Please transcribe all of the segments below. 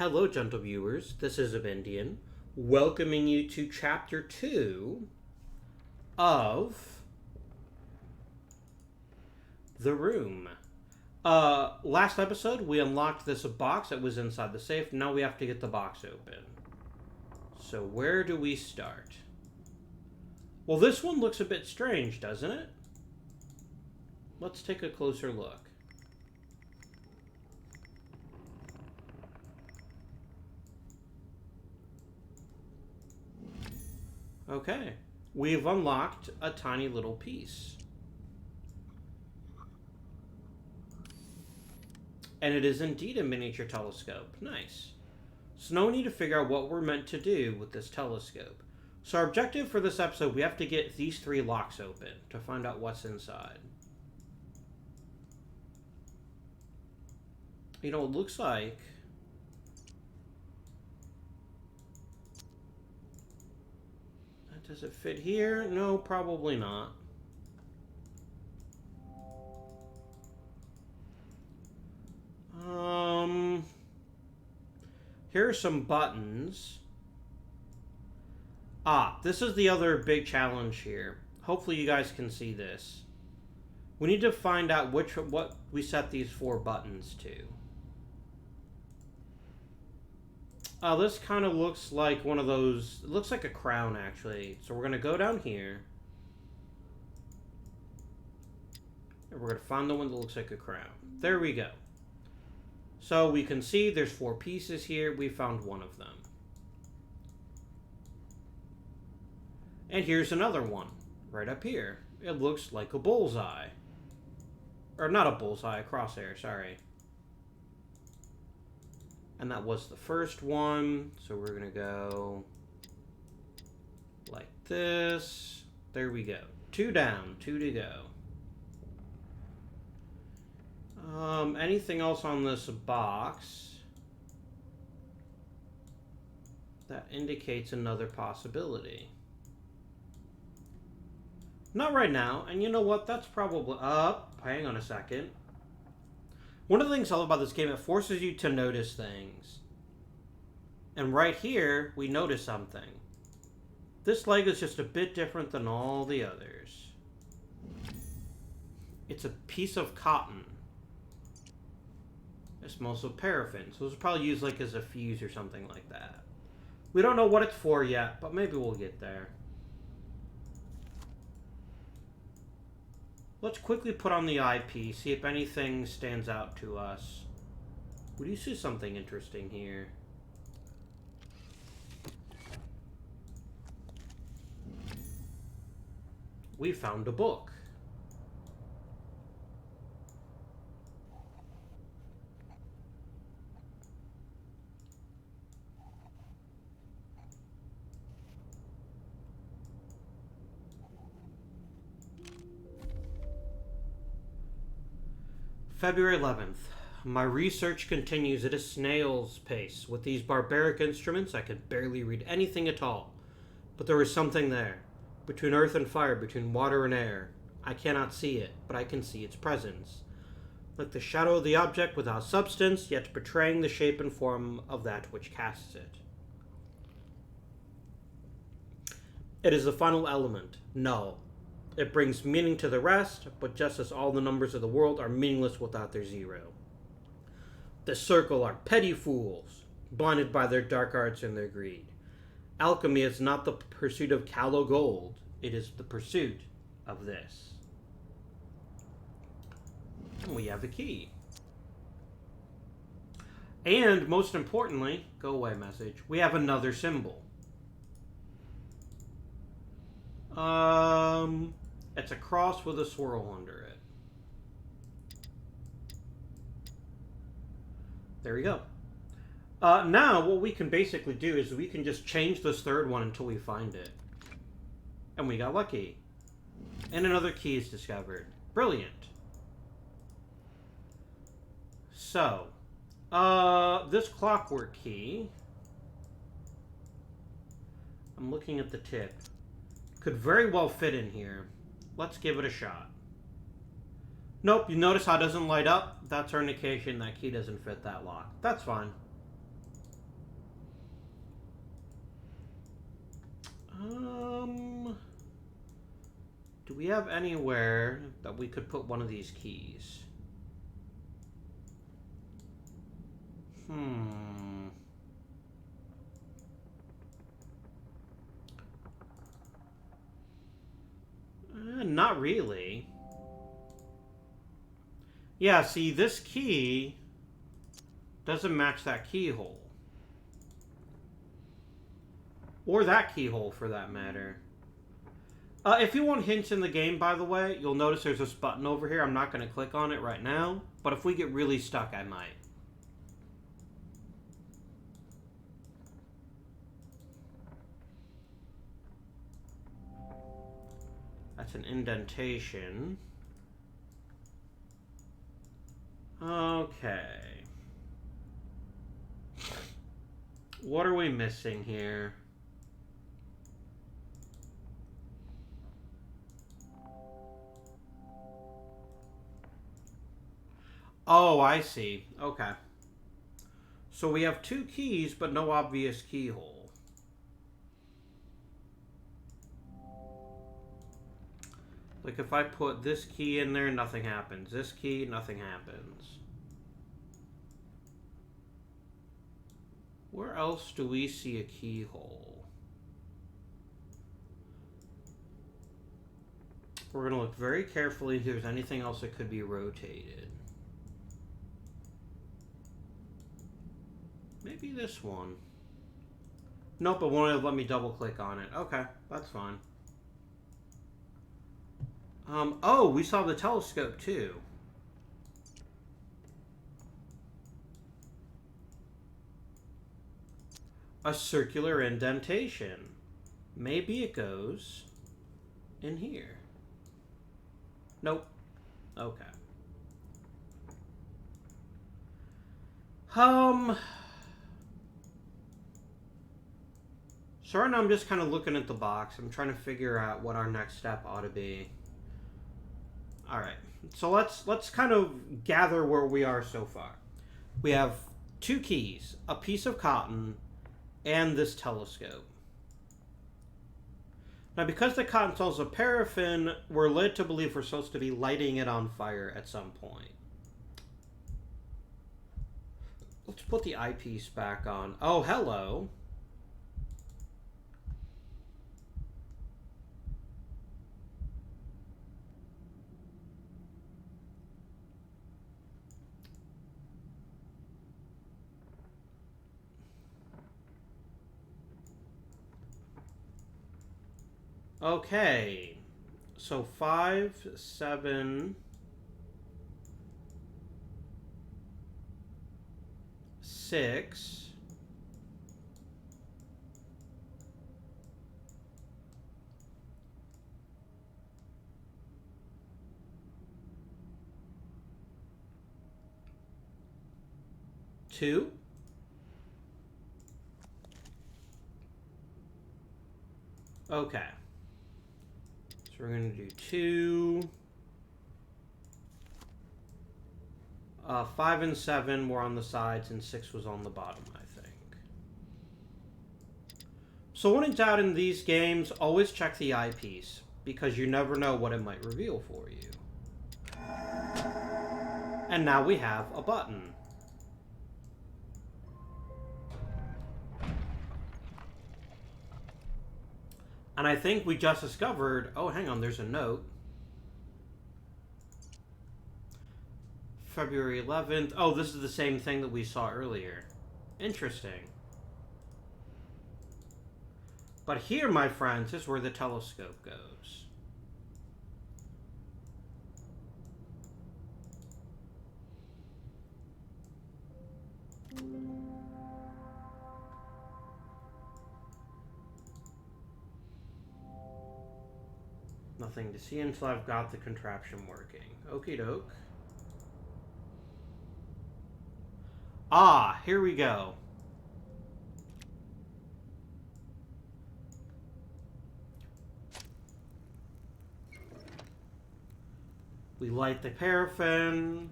Hello, gentle viewers. This is Abendian, welcoming you to Chapter 2 of The Room. Last episode, we unlocked this box that was inside the safe. Now we have to get the box open. So where do we start? Well, this one looks a bit strange, doesn't it? Let's take a closer look. Okay, we've unlocked a tiny little piece. And it is indeed a miniature telescope. Nice. So now we need to figure out what we're meant to do with this telescope. So our objective for this episode, we have to get these 3 locks open to find out what's inside. You know, it looks like... Does it fit here? No, probably not. Here are some buttons. This is the other big challenge here. Hopefully you guys can see this. We need to find out what we set these 4 buttons to. This kind of looks like one of those... It looks like a crown, actually. So we're going to go down here. And we're going to find the one that looks like a crown. There we go. So we can see there's 4 pieces here. We found one of them. And here's another one. Right up here. It looks like a bullseye. Or not a bullseye, a crosshair, sorry. And that was the first one. So we're going to go like this. There we go. 2 down, 2 to go. Anything else on this box that indicates another possibility? Not right now. And you know what? That's probably... hang on a second. One of the things I love about this game, it forces you to notice things. And right here, we notice something. This leg is just a bit different than all the others. It's a piece of cotton. It smells of paraffin, so it's probably used like as a fuse or something like that. We don't know what it's for yet, but maybe we'll get there. Let's quickly put on the eyepiece, see if anything stands out to us. Would you see something interesting here? We found a book. February 11th. My research continues at a snail's pace. With these barbaric instruments, I could barely read anything at all. But there is something there. Between earth and fire, between water and air. I cannot see it, but I can see its presence. Like the shadow of the object without substance, yet betraying the shape and form of that which casts it. It is the final element, null. It brings meaning to the rest, but just as all the numbers of the world are meaningless without their zero. The circle are petty fools, blinded by their dark arts and their greed. Alchemy is not the pursuit of callow gold, it is the pursuit of this. And we have a key. And, most importantly, go away message, we have another symbol. It's a cross with a swirl under it. There we go. Now, what we can basically do is we can just change this third one until we find it. And we got lucky. And another key is discovered. Brilliant. So, this clockwork key, I'm looking at the tip, could very well fit in here. Let's give it a shot. Nope, you notice how it doesn't light up? That's our indication that key doesn't fit that lock. That's fine. Do we have anywhere that we could put one of these keys? Not really. Yeah, see, this key doesn't match that keyhole. Or that keyhole, for that matter. If you want hints in the game, by the way, you'll notice there's this button over here. I'm not going to click on it right now, but if we get really stuck, I might. That's an indentation. Okay. What are we missing here? Oh, I see. Okay. So we have two keys, but no obvious keyhole. Like if I put this key in there, nothing happens. This key, nothing happens. Where else do we see a keyhole? We're going to look very carefully if there's anything else that could be rotated. Maybe this one. Nope, it won't let me double click on it. Okay, that's fine. Oh, we saw the telescope too. A circular indentation. Maybe it goes in here. Nope. Okay. So right now I'm just kind of looking at the box. I'm trying to figure out what our next step ought to be. Alright, so let's kind of gather where we are so far. We have two keys, a piece of cotton, and this telescope. Now because the cotton smells of paraffin, we're led to believe we're supposed to be lighting it on fire at some point. Let's put the eyepiece back on. Oh, hello. Okay, so 5, 7, 6, 2, okay. We're going to do 2. 5 and 7 were on the sides, and 6 was on the bottom, I think. So when in doubt in these games, always check the eyepiece, because you never know what it might reveal for you. And now we have a button. And I think we just discovered... Oh, hang on, there's a note. February 11th. Oh, this is the same thing that we saw earlier. Interesting. But here, my friends, is where the telescope goes. Nothing to see until I've got the contraption working. Okie doke. Ah, here we go. We light the paraffin.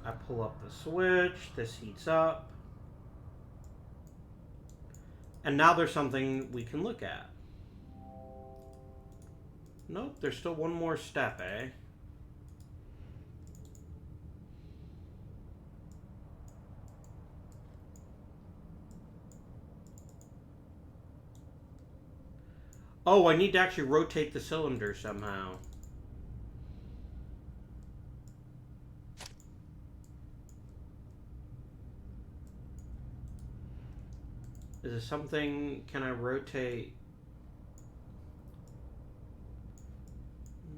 I pull up the switch. This heats up. And now there's something we can look at. Nope, there's still one more step, eh? Oh, I need to actually rotate the cylinder somehow. Is it something... Can I rotate...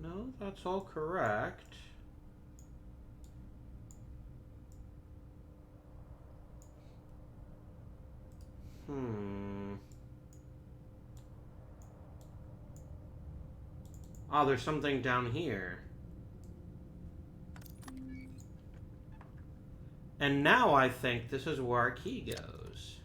No, that's all correct. Oh, there's something down here. And now I think this is where our key goes.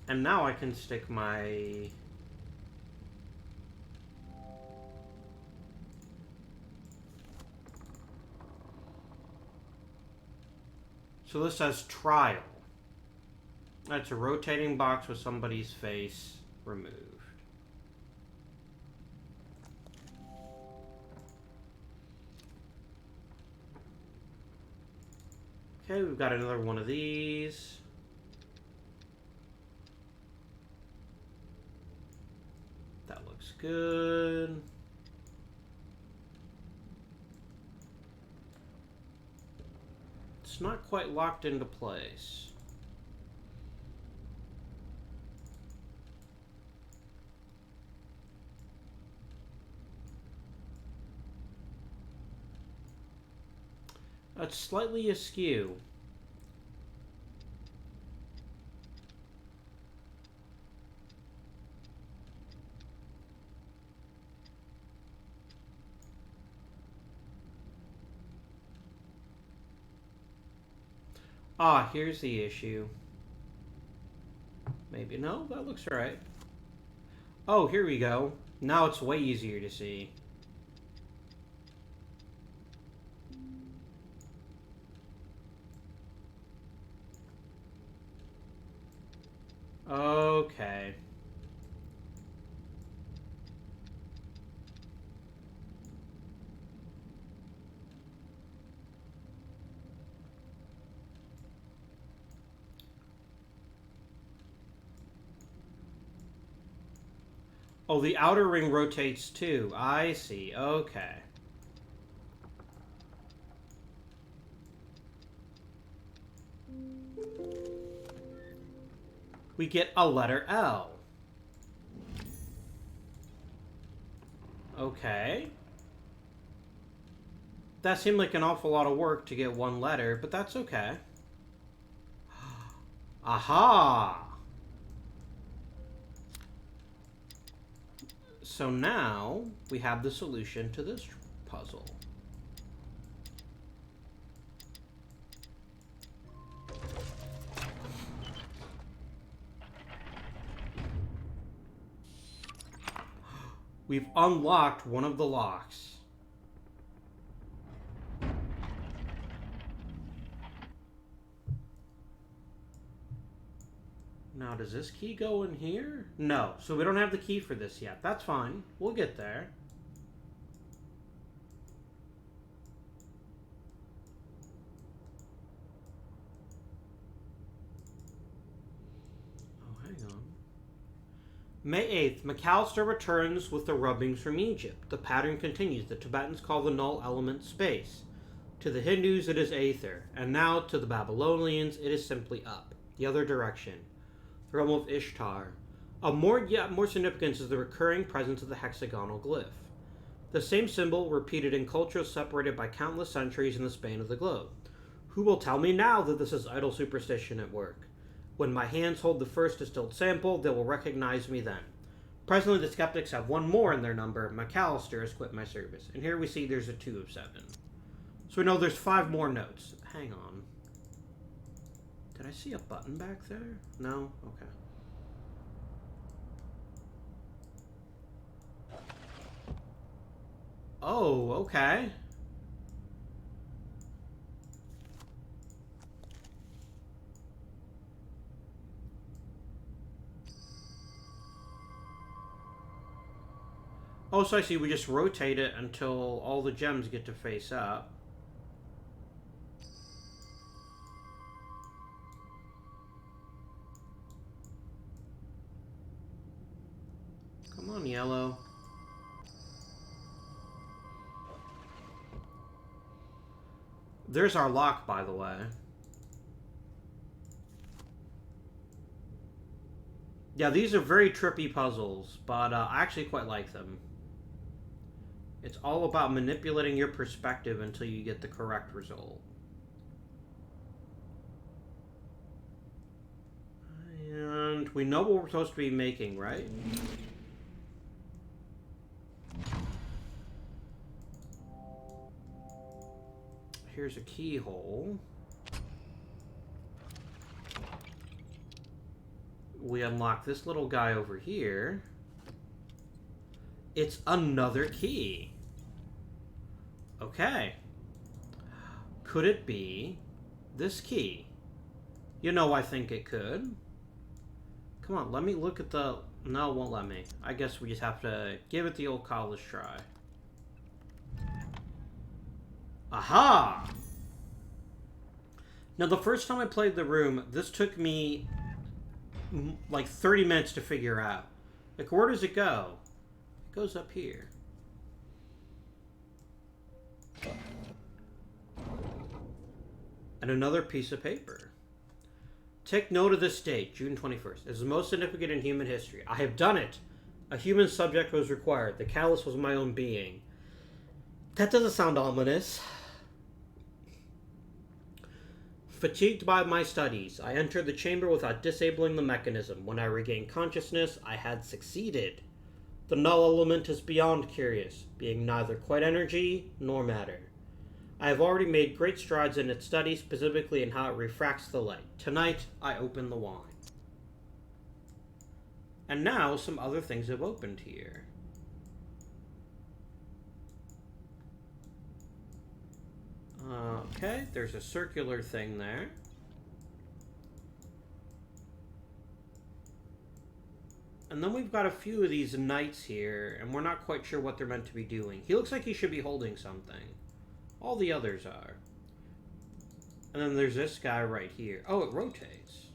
And now I can stick my... So this says trial. That's a rotating box with somebody's face removed. Okay, we've got another one of these. That looks good. It's not quite locked into place. It's slightly askew. Ah, here's the issue. Maybe, no, that looks right. Oh, here we go. Now it's way easier to see. Okay. Oh, the outer ring rotates too. I see. Okay. We get a letter L. Okay. That seemed like an awful lot of work to get one letter, but that's okay. Aha! So now we have the solution to this puzzle. We've unlocked one of the locks. Now, does this key go in here? No, so we don't have the key for this yet. That's fine. We'll get there. Oh, hang on. May 8th, McAllister returns with the rubbings from Egypt. The pattern continues. The Tibetans call the null element space. To the Hindus, it is aether. And now, to the Babylonians, it is simply up. The other direction. The realm of Ishtar. Of more significance is the recurring presence of the hexagonal glyph. The same symbol repeated in cultures separated by countless centuries in the span of the globe. Who will tell me now that this is idle superstition at work? When my hands hold the first distilled sample, they will recognize me then. Presently, the skeptics have one more in their number. McAllister has quit my service. And here we see there's a 2 of 7. So we know there's 5 more notes. Hang on. Did I see a button back there? No? Okay. Oh, okay. Oh, so I see. We just rotate it until all the gems get to face up. Come on, yellow. There's our lock, by the way. Yeah, these are very trippy puzzles, but I actually quite like them. It's all about manipulating your perspective until you get the correct result. And we know what we're supposed to be making, right? Here's a keyhole. We unlock this little guy over here. It's another key. Okay. Could it be this key? You know, I think it could. Come on, let me look at the... No, it won't let me. I guess we just have to give it the old college try. Aha! Now, the first time I played the room, this took me like 30 minutes to figure out. Like, where does it go? It goes up here. And another piece of paper. Take note of this date, June 21st. It is the most significant in human history. I have done it. A human subject was required. The catalyst was my own being. That doesn't sound ominous. Fatigued by my studies, I entered the chamber without disabling the mechanism. When I regained consciousness, I had succeeded. The null element is beyond curious, being neither quite energy nor matter. I have already made great strides in its study, specifically in how it refracts the light. Tonight, I open the wine. And now, some other things have opened here. Okay, there's a circular thing there. And then we've got a few of these knights here, and we're not quite sure what they're meant to be doing. He looks like he should be holding something. All the others are. And then there's this guy right here. Oh, it rotates.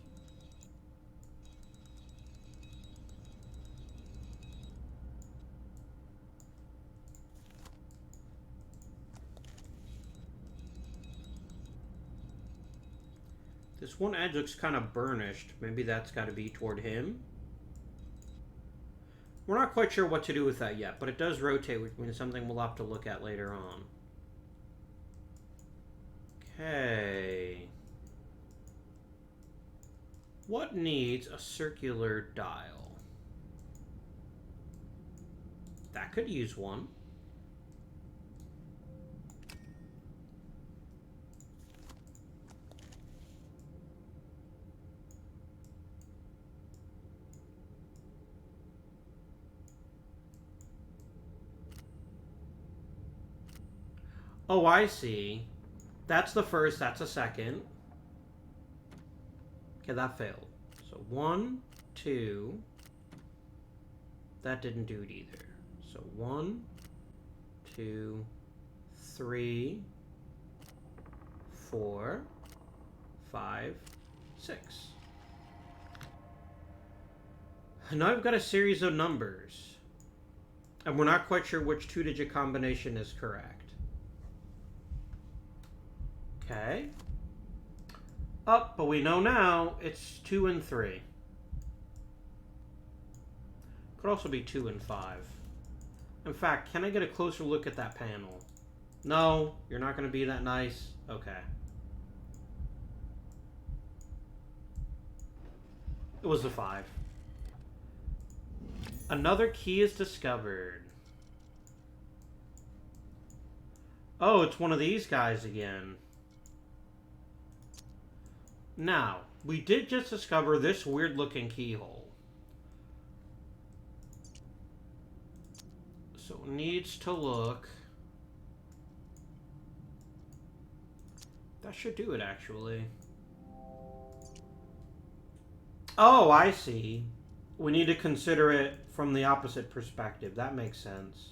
This one edge looks kind of burnished. Maybe that's got to be toward him. We're not quite sure what to do with that yet, but it does rotate, which means something we'll have to look at later on. Okay. What needs a circular dial? That could use one. Oh, I see. That's the first, that's a second. Okay, that failed. So 1, 2. That didn't do it either. So 1, 2, 3, 4, 5, 6. And now I've got a series of numbers. And we're not quite sure which two-digit combination is correct. Okay. Up, but we know now it's 2 and 3. Could also be 2 and 5. In fact, can I get a closer look at that panel? No, you're not going to be that nice? Okay. It was a 5. Another key is discovered. Oh, it's one of these guys again. Now, we did just discover this weird-looking keyhole. So it needs to look... That should do it, actually. Oh, I see. We need to consider it from the opposite perspective. That makes sense.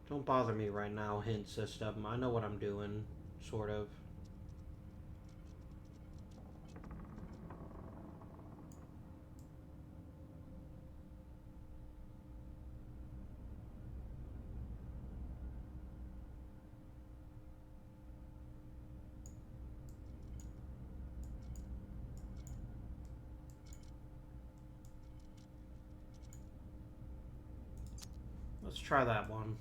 Don't bother me right now, hint system. I know what I'm doing, sort of. Let's try that one.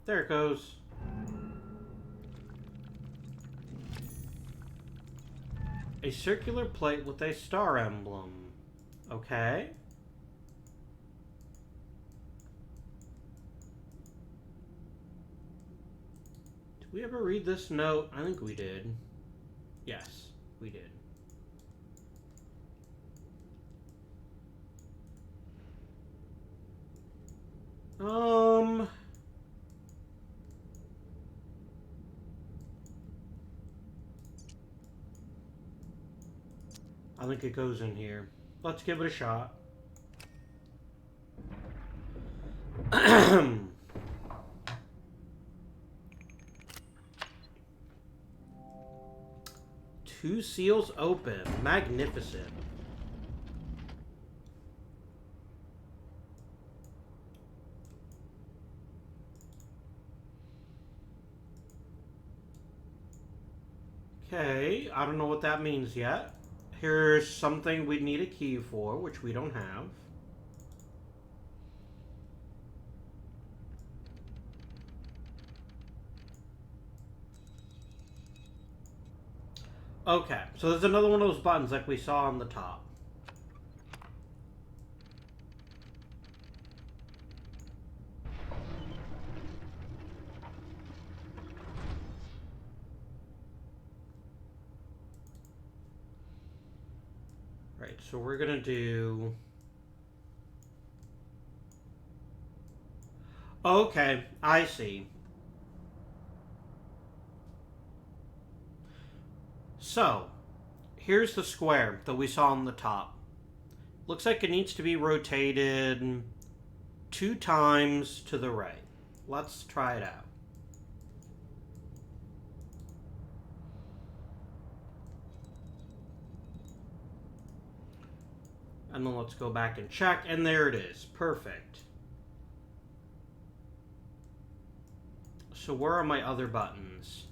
There it goes. A circular plate with a star emblem. Okay. Did we ever read this note? I think we did. Yes, we did. I think it goes in here. Let's give it a shot. Two seals open. Magnificent. Okay, I don't know what that means yet. Here's something we need a key for, which we don't have. Okay, so there's another one of those buttons like we saw on the top. Right, so we're gonna do... Okay, I see. So, here's the square that we saw on the top. Looks like it needs to be rotated 2 times to the right. Let's try it out. And then let's go back and check, and there it is. Perfect. So where are my other buttons?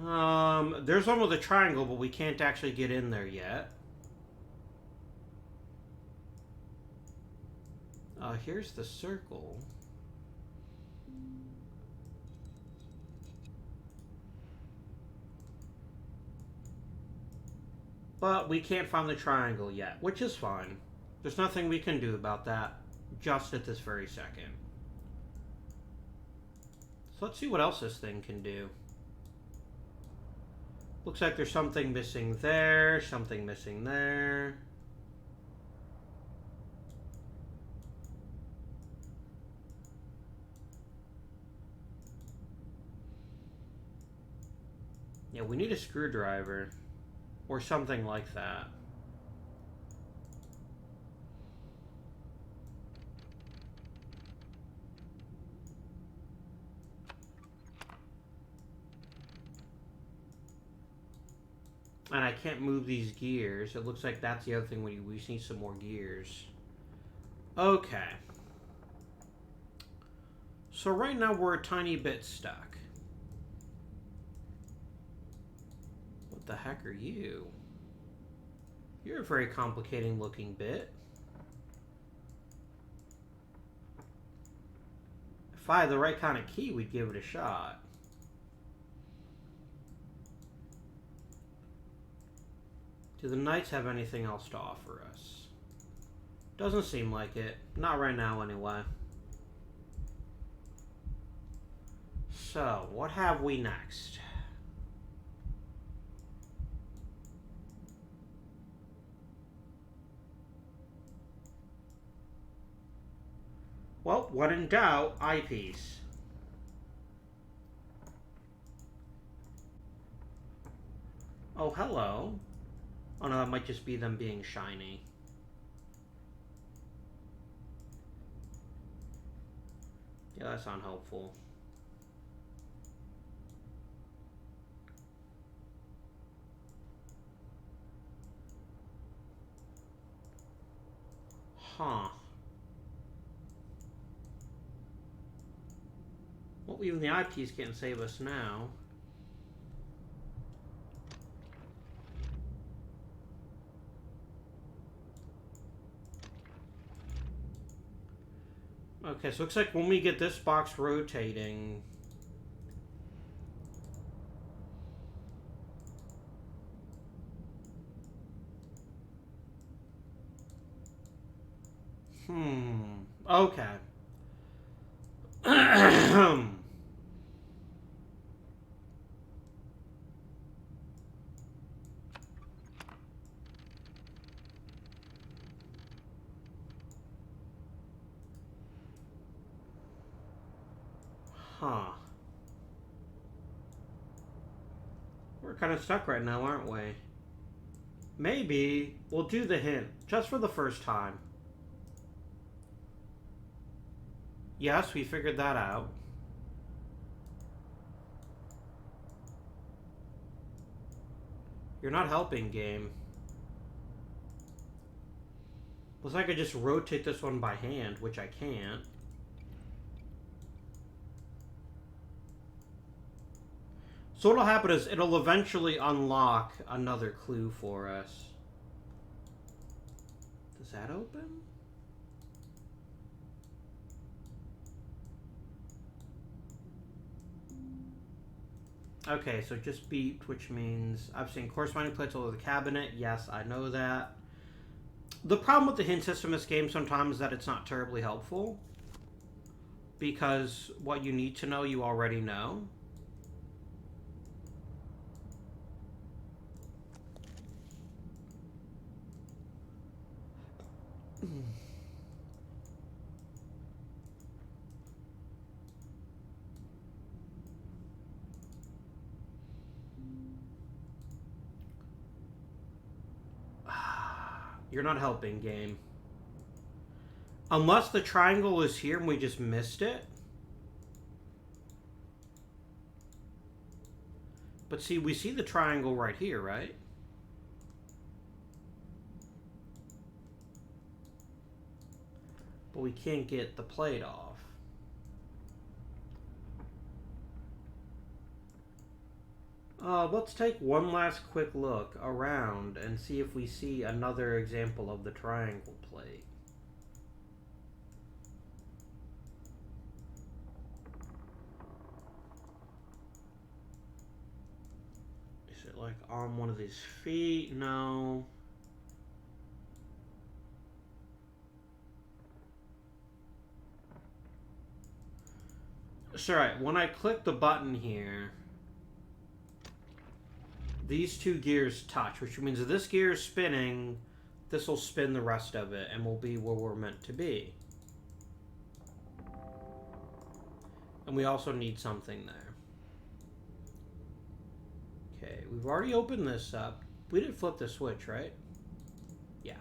There's one with a triangle, but we can't actually get in there yet. Here's the circle. But we can't find the triangle yet, which is fine. There's nothing we can do about that just at this very second. So let's see what else this thing can do. Looks like there's something missing there, something missing there. Yeah, we need a screwdriver. Or something like that. And I can't move these gears. It looks like that's the other thing. We need some more gears. Okay. So right now we're a tiny bit stuck. What the heck are you? You're a very complicating looking bit. If I had the right kind of key, we'd give it a shot. Do the knights have anything else to offer us? Doesn't seem like it. Not right now, anyway. So, what have we next? Well, when in doubt, eyepiece. Oh, hello. Oh no, that might just be them being shiny. Yeah, that's unhelpful. Huh. Well, even the eyepiece can't save us now. Okay, so it looks like when we get this box rotating... Okay. Huh. We're kind of stuck right now, aren't we? Maybe we'll do the hint, just for the first time. Yes, we figured that out. You're not helping, game. Looks like I could just rotate this one by hand, which I can't. So what'll happen is it'll eventually unlock another clue for us. Does that open? Okay, so it just beeped, which means I've seen corresponding plates all over the cabinet. Yes, I know that. The problem with the hint system in this game sometimes is that it's not terribly helpful. Because what you need to know, you already know. You're not helping, game. Unless the triangle is here and we just missed it. But see, we see the triangle right here, right? But we can't get the plate off. Let's take one last quick look around and see if we see another example of the triangle plate. Is it like on one of these feet? No. So, right, when I click the button here, these two gears touch, which means if this gear is spinning, this will spin the rest of it and will be where we're meant to be. And we also need something there. Okay, we've already opened this up. We didn't flip the switch, right? Yeah.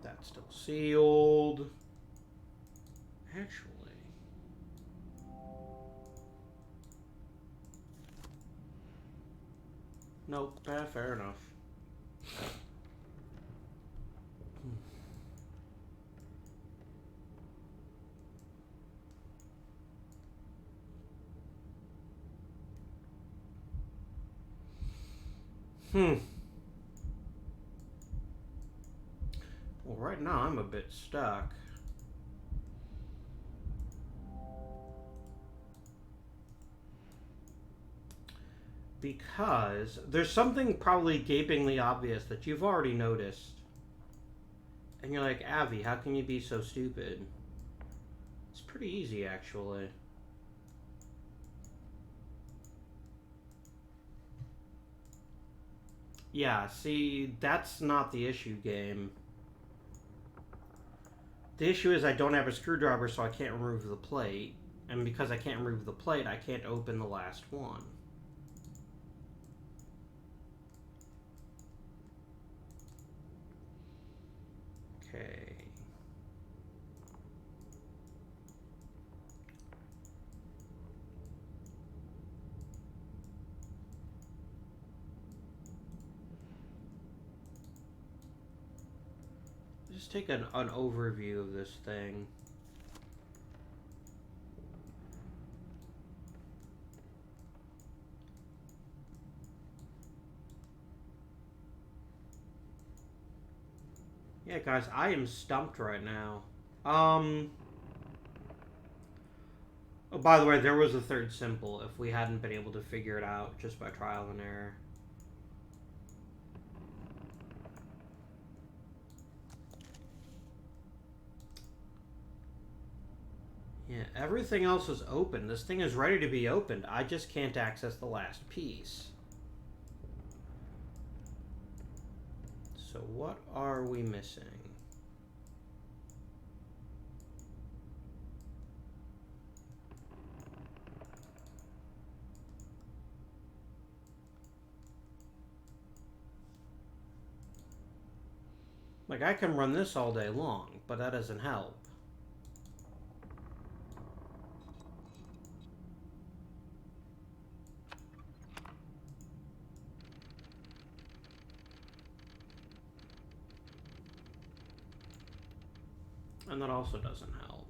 That's still sealed. Actually. Nope, fair enough. Well, right now I'm a bit stuck. Because there's something probably gapingly obvious that you've already noticed. And you're like, Avi, how can you be so stupid? It's pretty easy, actually. Yeah, see, that's not the issue, game. The issue is I don't have a screwdriver, so I can't remove the plate. And because I can't remove the plate, I can't open the last one. Okay. Just take an overview of this thing. Yeah, guys, I am stumped right now. Oh, by the way, there was a third symbol if we hadn't been able to figure it out just by trial and error. Yeah, everything else is open. This thing is ready to be opened. I just can't access the last piece. So what are we missing? Like, I can run this all day long, but that doesn't help. And that also doesn't help.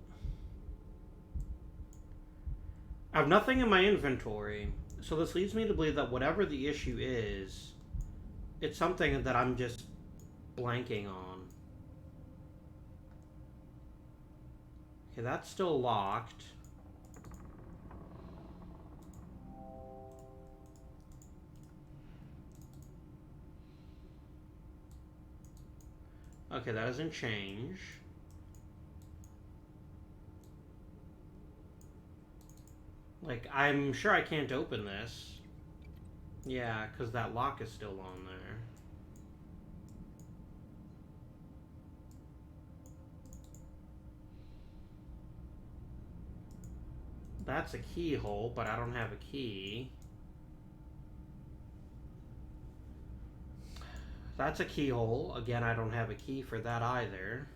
I have nothing in my inventory, so this leads me to believe that whatever the issue is, it's something that I'm just blanking on. Okay, that's still locked. Okay, that doesn't change. Like, I'm sure I can't open this. Yeah, because that lock is still on there. That's a keyhole, but I don't have a key. That's a keyhole. Again, I don't have a key for that either.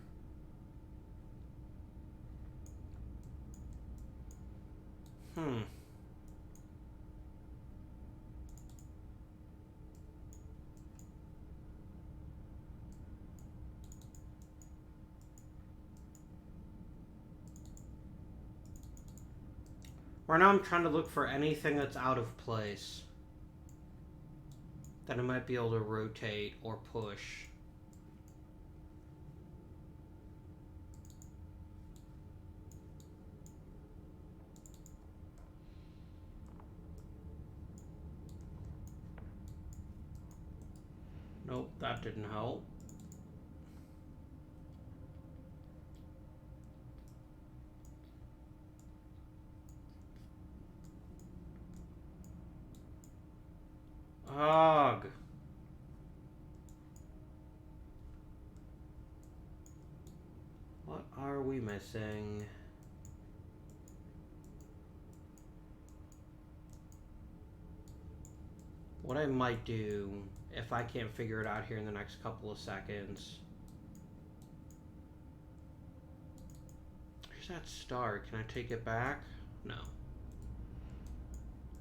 Right now I'm trying to look for anything that's out of place that I might be able to rotate or push. Nope, that didn't help. Ugh. What are we missing? What I might do, if I can't figure it out here in the next couple of seconds... Here's that star. Can I take it back? No.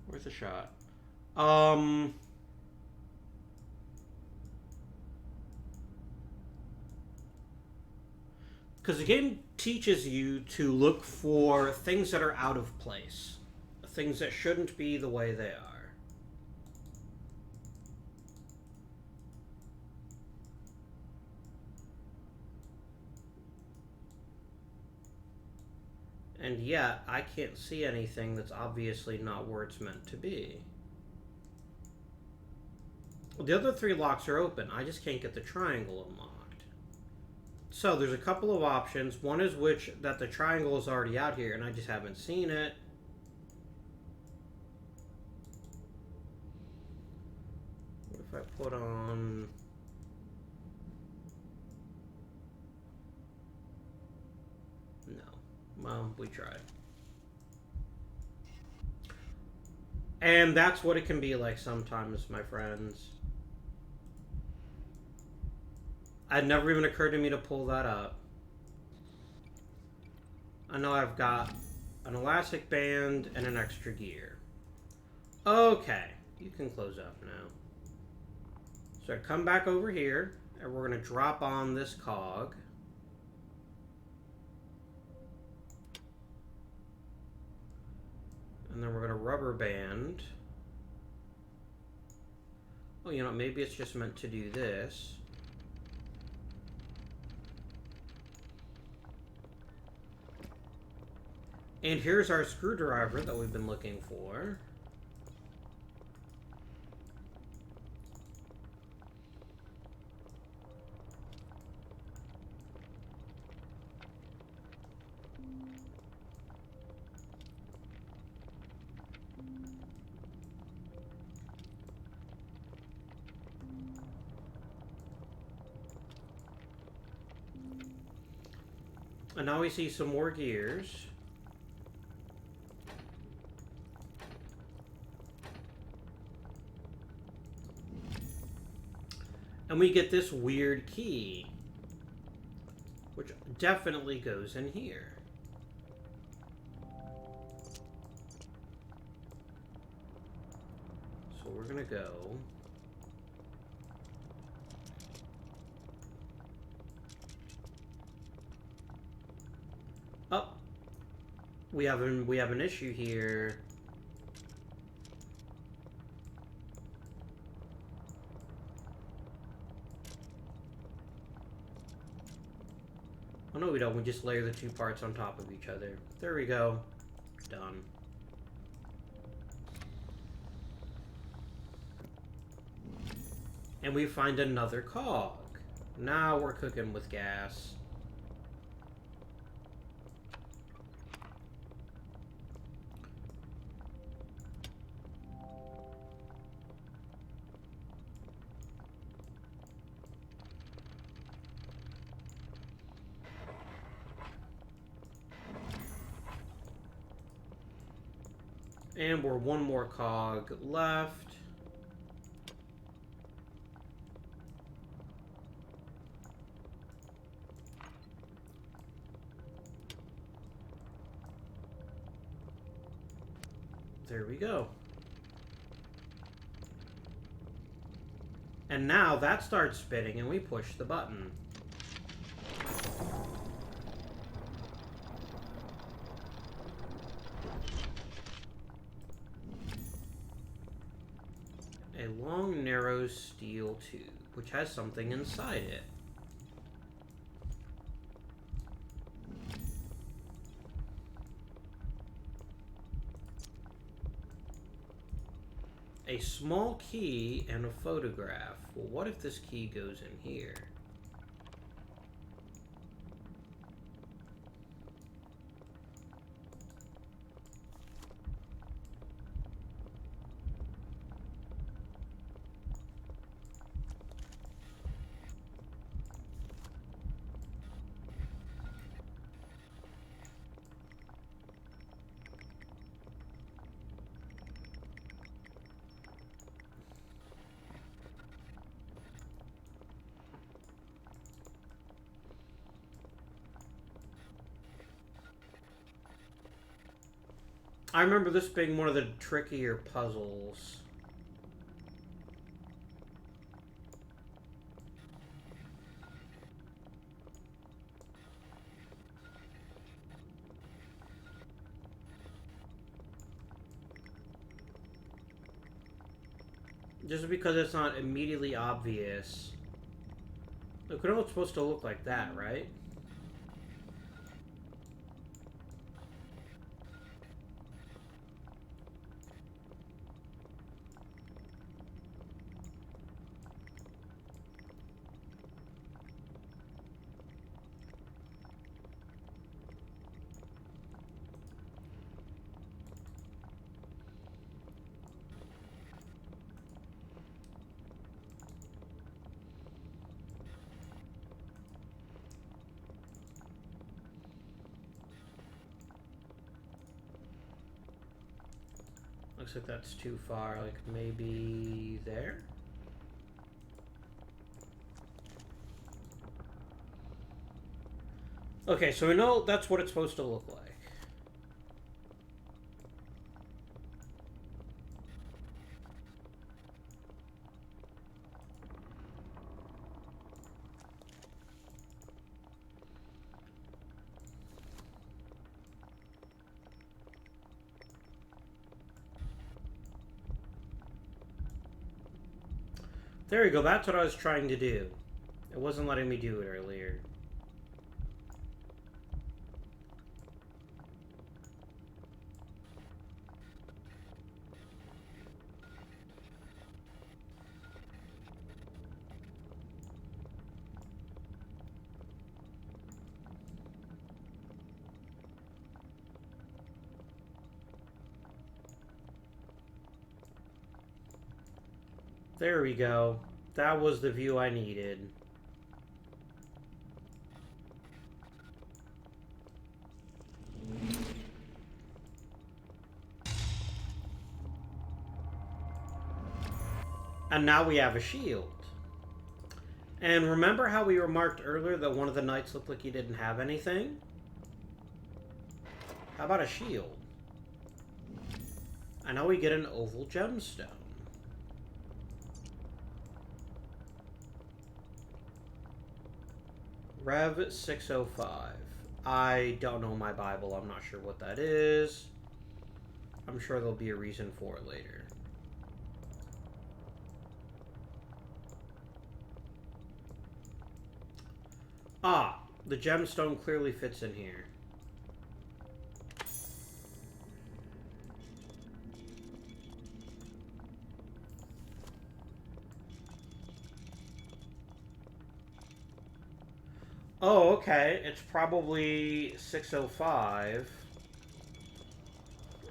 Where's the shot? Because the game teaches you to look for things that are out of place. Things that shouldn't be the way they are. And yet, I can't see anything that's obviously not where it's meant to be. The other 3 locks are open. I just can't get the triangle unlocked. So there's a couple of options. One is that the triangle is already out here and I just haven't seen it. What if I put on... No. Well, we tried. And that's what it can be like sometimes, my friends. It never even occurred to me to pull that up. I know I've got an elastic band and an extra gear. Okay, you can close up now. So come back over here, and we're going to drop on this cog. And then we're going to rubber band. Oh, you know, maybe it's just meant to do this. And here's our screwdriver that we've been looking for. And now we see some more gears. And we get this weird key, which definitely goes in here. So we're gonna go. Oh, we have an issue here. Oh no, we don't. We just layer the 2 parts on top of each other. There we go. Done. And we find another cog. Now we're cooking with gas. And we're 1 more cog left. There we go. And now that starts spinning and we push the button. A long, narrow steel tube, which has something inside it. A small key and a photograph. Well, what if this key goes in here? I remember this being one of the trickier puzzles. Just because it's not immediately obvious. Look, we know it's supposed to look like that, right? looks like that's too far. Like, maybe there? Okay, so we know that's what it's supposed to look like. There we go, that's what I was trying to do. It wasn't letting me do it earlier. There we go. That was the view I needed. And now we have a shield. And remember how we remarked earlier that one of the knights looked like he didn't have anything? How about a shield? And now we get an oval gemstone. Rev 605. I don't know my Bible. I'm not sure what that is. I'm sure there'll be a reason for it later. Ah, the gemstone clearly fits in here. Oh, okay. It's probably 6:05.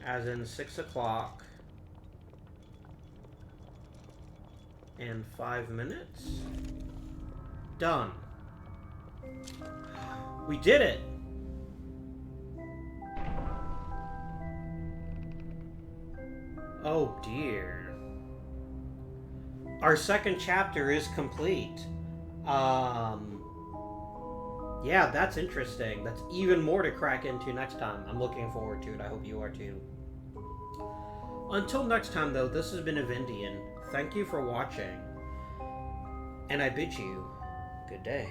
As in 6 o'clock. And 5 minutes? Done. We did it! Oh dear. Our second chapter is complete. Yeah, that's interesting. That's even more to crack into next time. I'm looking forward to it. I hope you are too. Until next time, though, this has been Avindian. Thank you for watching. And I bid you good day.